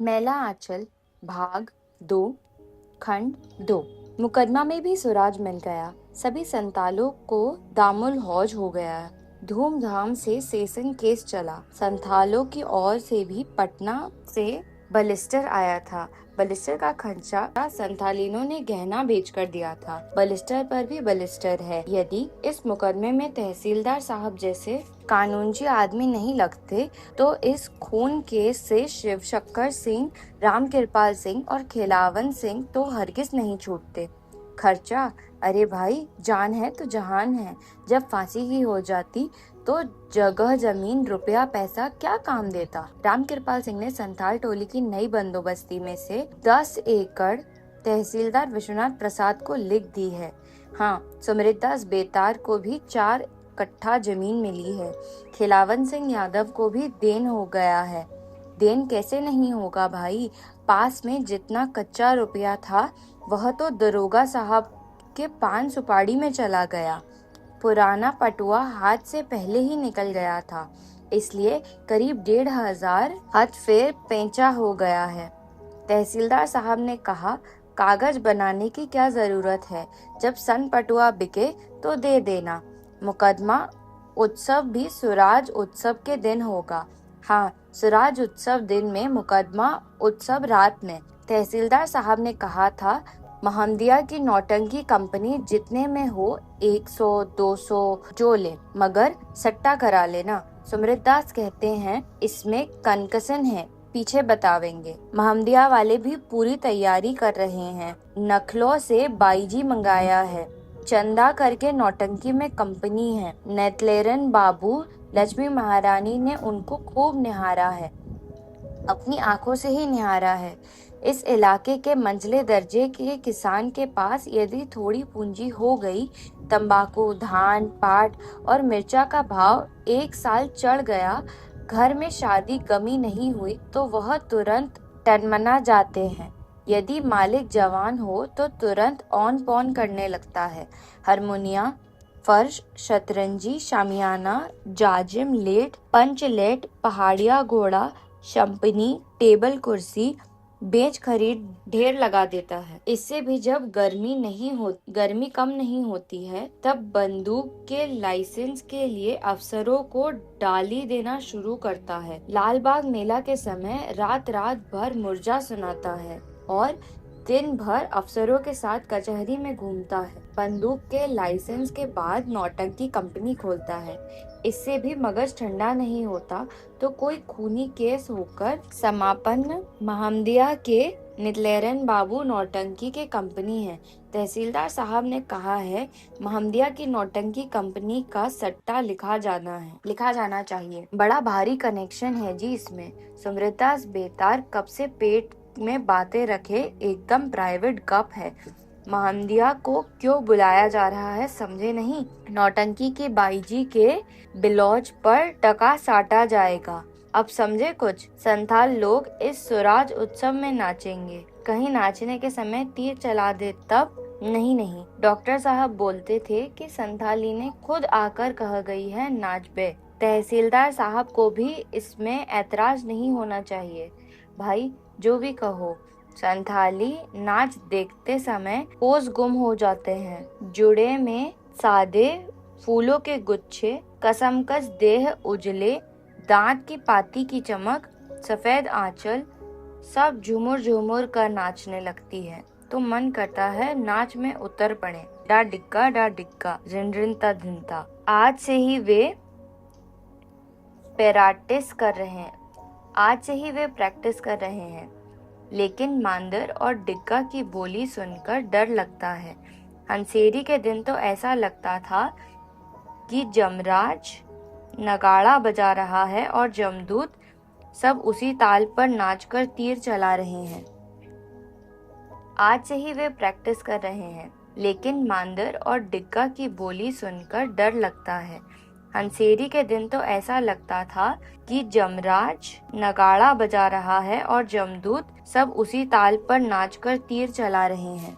मैला आंचल भाग 2 खंड 2। मुकदमा में भी सुराज मिल गया। सभी संतालों को दामुल हौज हो गया। धूमधाम से सेशन केस चला। संथालों की ओर से भी पटना से बलिस्टर आया था। बलिस्टर का खर्चा संथालिनों ने गहना बेचकर दिया था। बलिस्टर पर भी बलिस्टर है। यदि इस मुकदमे में तहसीलदार साहब जैसे कानूनजी आदमी नहीं लगते तो इस खून केस से शिवशंकर सिंह, रामकृपाल सिंह और खिलावन सिंह तो हरगिज नहीं छूटते। खर्चा? अरे भाई, जान है तो जहान है। जब फांसी ही हो जाती तो जगह जमीन रुपया पैसा क्या काम देता। रामकृपाल सिंह ने संथाल टोली की नई बंदोबस्ती में से 10 एकड़ तहसीलदार विश्वनाथ प्रसाद को लिख दी है। हाँ, सुमृतदास बेतार को भी 4 कट्ठा जमीन मिली है। खिलावन सिंह यादव को भी देन हो गया है। देन कैसे नहीं होगा भाई, पास में जितना कच्चा रुपया था वह तो दरोगा साहब के पान सुपारी में चला गया। पुराना पटुआ हाथ से पहले ही निकल गया था, इसलिए करीब 1,500 हाथ फेर पेंचा हो गया है। तहसीलदार साहब ने कहा, कागज बनाने की क्या जरूरत है, जब सन पटुआ बिके तो दे देना। मुकदमा उत्सव भी सुराज उत्सव के दिन होगा। हाँ, सुराज उत्सव दिन में, मुकदमा उत्सव रात में। तहसीलदार साहब ने कहा था, महमदिया की नौटंकी कंपनी जितने में हो 100-200 जो ले, मगर सट्टा करा लेना। सुमृतदास कहते हैं इसमें कनकसन है, पीछे बतावेंगे। महमदिया वाले भी पूरी तैयारी कर रहे हैं। नखलों से बाईजी मंगाया है। चंदा करके नौटंकी में कंपनी है। नेतलेरन बाबू, लक्ष्मी महारानी ने उनको खूब निहारा है, अपनी आंखों से ही निहारा है। इस इलाके के मंझले दर्जे के किसान के पास यदि थोड़ी पूंजी हो गई, तंबाकू, धान, पाट और मिर्चा का भाव 1 साल चढ़ गया, घर में शादी कमी नहीं हुई तो वह तुरंत टनमना जाते हैं। यदि मालिक जवान हो तो तुरंत ऑन पॉन करने लगता है। हारमोनिया, फर्श, शतरंजी, शामियाना, जाजिम, लेट, पंच लेट, पहाड़िया घोड़ा, शंपनी, टेबल कुर्सी बेच खरीद ढेर लगा देता है। इससे भी जब गर्मी कम नहीं होती है, तब बंदूक के लाइसेंस के लिए अफसरों को डाली देना शुरू करता है। लालबाग मेला के समय रात रात भर मुर्जा सुनाता है और दिन भर अफसरों के साथ कचहरी में घूमता है। बंदूक के लाइसेंस के बाद नौटंकी कंपनी खोलता है। इससे भी मगज ठंडा नहीं होता तो कोई खूनी केस होकर समापन। महमदिया के नितलेरन बाबू नौटंकी के कंपनी है। तहसीलदार साहब ने कहा है, महमदिया की नौटंकी कंपनी का सट्टा लिखा जाना चाहिए। बड़ा भारी कनेक्शन है जी इसमें। सुमृतदास बेतार कब से पेट में बातें रखे, एकदम प्राइवेट गप है। महमदिया को क्यों बुलाया जा रहा है समझे नहीं। नौटंकी के बाईजी के बिलौज पर टका साटा जाएगा। अब समझे कुछ। संथाल लोग इस सुराज उत्सव में नाचेंगे। कहीं नाचने के समय तीर चला दे तब। नहीं, डॉक्टर साहब बोलते थे कि संथाली ने खुद आकर कह गई है नाच बे। तहसीलदार साहब को भी इसमें ऐतराज नहीं होना चाहिए। भाई जो भी कहो, संथाली नाच देखते समय होश गुम हो जाते हैं। जुड़े में सादे फूलों के गुच्छे, कसमकस देह उजले, दांत की पाती की चमक, सफेद आंचल, सब झुमुर झुमुर कर नाचने लगती है तो मन करता है नाच में उतर पड़े। डा डिक्का रिन रिन ता धिनता। आज से ही वे प्रैक्टिस कर रहे हैं, लेकिन मांदर और डिग्गा की बोली सुनकर डर लगता है। हंसेरी के दिन तो ऐसा लगता था कि जमराज नगाड़ा बजा रहा है और जमदूत सब उसी ताल पर नाचकर तीर चला रहे हैं। आज से ही वे प्रैक्टिस कर रहे हैं, लेकिन मांदर और डिग्गा की बोली सुनकर डर लगता है। हंसेरी के दिन तो ऐसा लगता था कि जमराज नगाड़ा बजा रहा है और जमदूत सब उसी ताल पर नाचकर तीर चला रहे हैं।